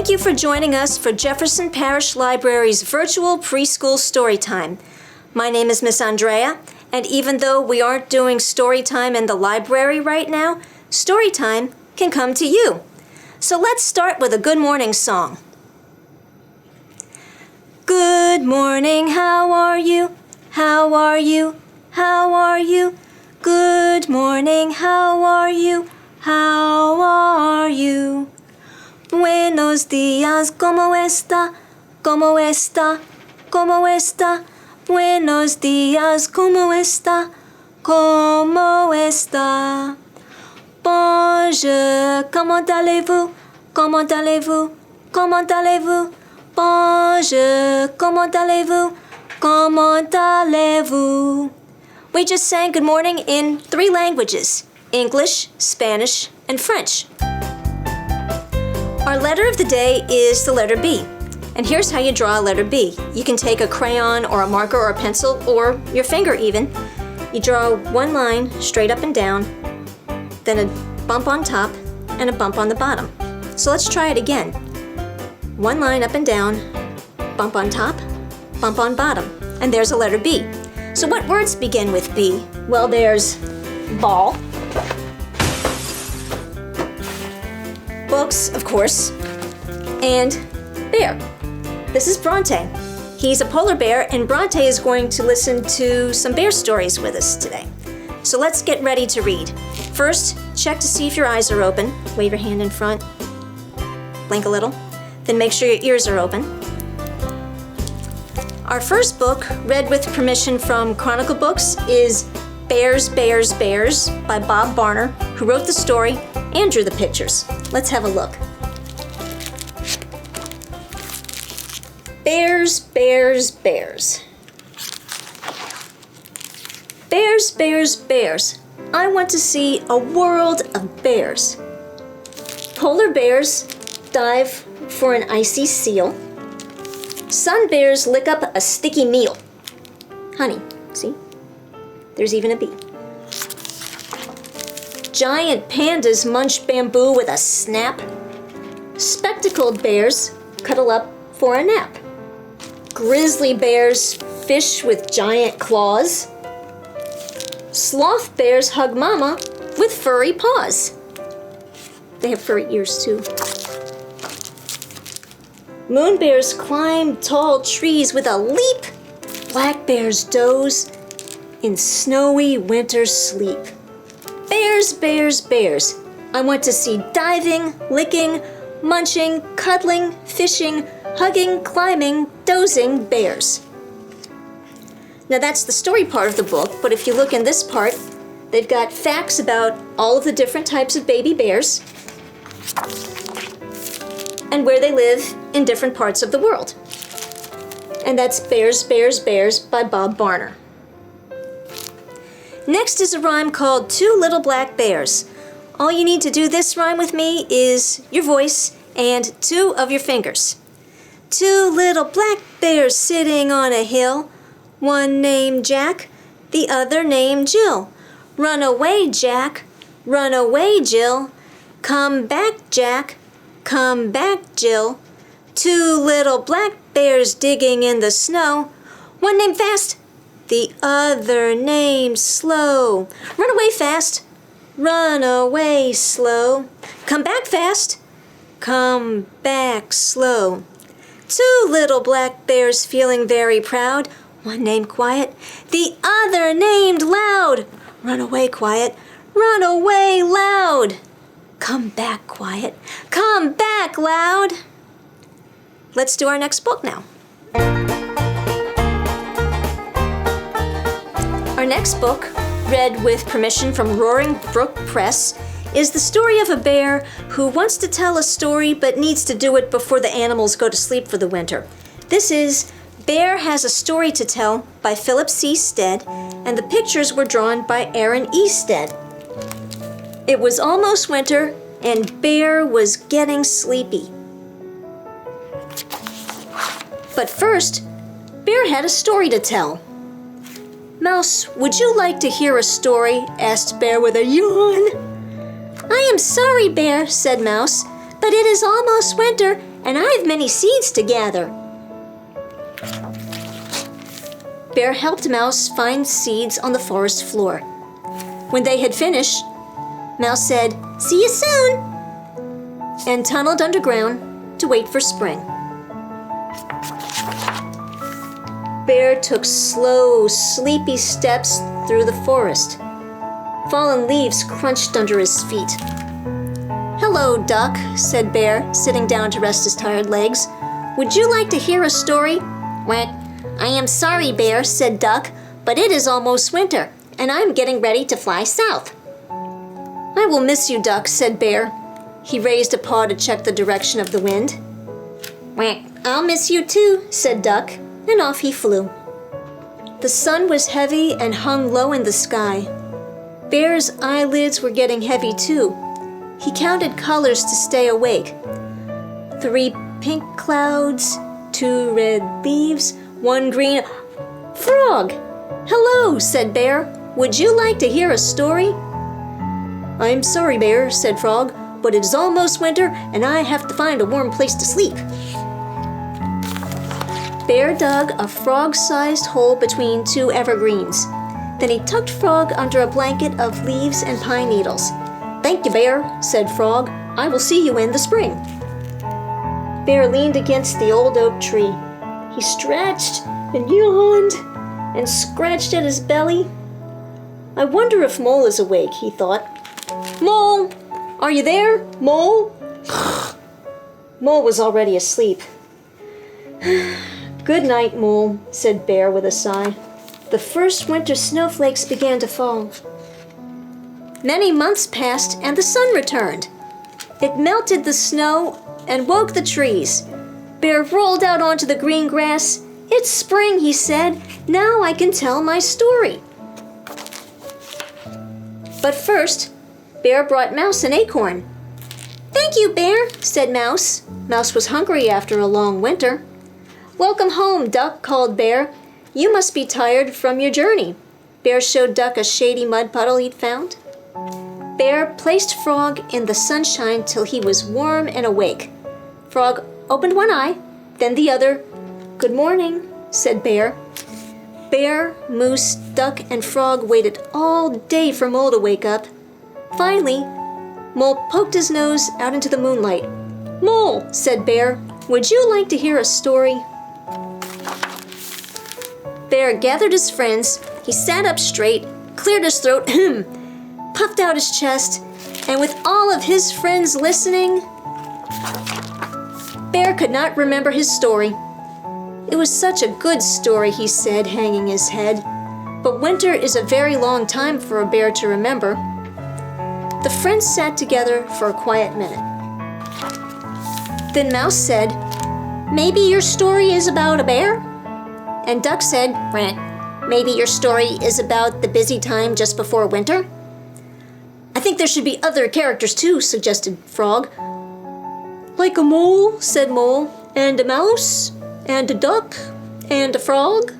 Thank you for joining us for Jefferson Parish Library's virtual preschool Storytime. My name is Miss Andrea, and even though we aren't doing Storytime in the library right now, Storytime can come to you. So let's start with a good morning song. Good morning, how are you? How are you? How are you? Good morning, how are you? How are you? Buenos días, ¿cómo está? ¿Cómo está? ¿Cómo está? Buenos días, ¿cómo está? ¿Cómo está? Bonjour, comment allez-vous? Comment allez-vous? Comment allez-vous? Bonjour, comment allez-vous? Comment allez-vous? We just sang good morning in 3 languages: English, Spanish, and French. Our letter of the day is the letter B. And here's how you draw a letter B. You can take a crayon or a marker or a pencil or your finger even. You draw one line straight up and down, then a bump on top and a bump on the bottom. So let's try it again. One line up and down, bump on top, bump on bottom. And there's a letter B. So what words begin with B? Well, there's ball, books, of course, and bear. This is Bronte. He's a polar bear, and Bronte is going to listen to some bear stories with us today. So let's get ready to read. First, check to see if your eyes are open. Wave your hand in front. Blink a little. Then make sure your ears are open. Our first book, read with permission from Chronicle Books, is Bears, Bears, Bears by Bob Barner, who wrote the story and drew the pictures. Let's have a look. Bears, bears, bears. Bears, bears, bears. I want to see a world of bears. Polar bears dive for an icy seal. Sun bears lick up a sticky meal. Honey, see? There's even a bee. Giant pandas munch bamboo with a snap. Spectacled bears cuddle up for a nap. Grizzly bears fish with giant claws. Sloth bears hug mama with furry paws. They have furry ears too. Moon bears climb tall trees with a leap. Black bears doze in snowy winter sleep. Bears, bears, bears. I want to see diving, licking, munching, cuddling, fishing, hugging, climbing, dozing bears. Now that's the story part of the book, but if you look in this part, they've got facts about all of the different types of baby bears and where they live in different parts of the world. And that's Bears, Bears, Bears by Bob Barner. Next is a rhyme called Two Little Black Bears. All you need to do this rhyme with me is your voice and 2 of your fingers. 2 little black bears sitting on a hill, one named Jack, the other named Jill. Run away, Jack, run away, Jill. Come back, Jack, come back, Jill. 2 little black bears digging in the snow, one named Fast, the other named Slow. Run away fast, run away slow. Come back fast, come back slow. 2 little black bears feeling very proud, one named Quiet, the other named Loud. Run away, Quiet, run away loud. Come back, Quiet, come back, Loud. Let's do our next book now. Our next book, read with permission from Roaring Brook Press, is the story of a bear who wants to tell a story but needs to do it before the animals go to sleep for the winter. This is Bear Has a Story to Tell by Philip C. Stead, and the pictures were drawn by Aaron E. Stead. It was almost winter, and Bear was getting sleepy. But first, Bear had a story to tell. Mouse, would you like to hear a story? Asked Bear with a yawn. I am sorry, Bear, said Mouse, but it is almost winter, and I have many seeds to gather." Bear helped Mouse find seeds on the forest floor. When they had finished, Mouse said, "See you soon," and tunneled underground to wait for spring. Bear took slow, sleepy steps through the forest. Fallen leaves crunched under his feet. "Hello, Duck," said Bear, sitting down to rest his tired legs. "Would you like to hear a story?" "What? I am sorry, Bear," said Duck, "but it is almost winter, and I'm getting ready to fly south." "I will miss you, Duck," said Bear. He raised a paw to check the direction of the wind. "Well, I'll miss you too," said Duck, and off he flew. The sun was heavy and hung low in the sky. Bear's eyelids were getting heavy too. He counted colors to stay awake. 3 pink clouds, 2 red leaves, 1 green... Frog! "Hello," said Bear. "Would you like to hear a story?" "I'm sorry, Bear," said Frog, "but it is almost winter and I have to find a warm place to sleep." Bear dug a frog-sized hole between 2 evergreens. Then he tucked Frog under a blanket of leaves and pine needles. "Thank you, Bear," said Frog. "I will see you in the spring." Bear leaned against the old oak tree. He stretched and yawned and scratched at his belly. "I wonder if Mole is awake," he thought. "Mole! Are you there, Mole?" Mole was already asleep. "Good night, Mole," said Bear with a sigh. The first winter snowflakes began to fall. Many months passed and the sun returned. It melted the snow and woke the trees. Bear rolled out onto the green grass. "It's spring," he said. "Now I can tell my story." But first, Bear brought Mouse an acorn. "Thank you, Bear," said Mouse. Mouse was hungry after a long winter. "Welcome home, Duck," called Bear. "You must be tired from your journey." Bear showed Duck a shady mud puddle he'd found. Bear placed Frog in the sunshine till he was warm and awake. Frog opened one eye, then the other. "Good morning," said Bear. Bear, Moose, Duck, and Frog waited all day for Mole to wake up. Finally, Mole poked his nose out into the moonlight. "Mole," said Bear, "would you like to hear a story?" Bear gathered his friends. He sat up straight, cleared his throat, puffed out his chest, and with all of his friends listening, Bear could not remember his story. "It was such a good story," he said, hanging his head. "But winter is a very long time for a bear to remember." The friends sat together for a quiet minute. Then Mouse said, "Maybe your story is about a bear?" And Duck said, "Maybe your story is about the busy time just before winter?" "I think there should be other characters too," suggested Frog. "Like a mole," said Mole, "and a mouse, and a duck, and a frog."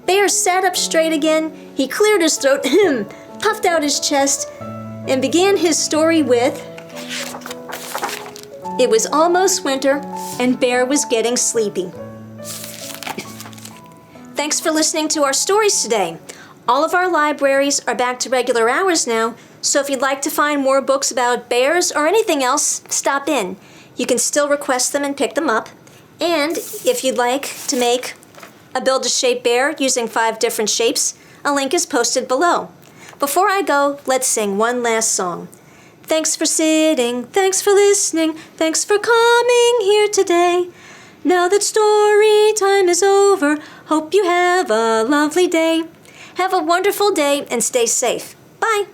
Bear sat up straight again. He cleared his throat, puffed out his chest, and began his story with, "It was almost winter, and Bear was getting sleepy." Thanks for listening to our stories today. All of our libraries are back to regular hours now, so if you'd like to find more books about bears or anything else, stop in. You can still request them and pick them up. And if you'd like to make a Build-A-Shape bear using 5 different shapes, a link is posted below. Before I go, let's sing one last song. Thanks for sitting, thanks for listening, thanks for coming here today. Now that story time is over, hope you have a lovely day. Have a wonderful day and stay safe. Bye.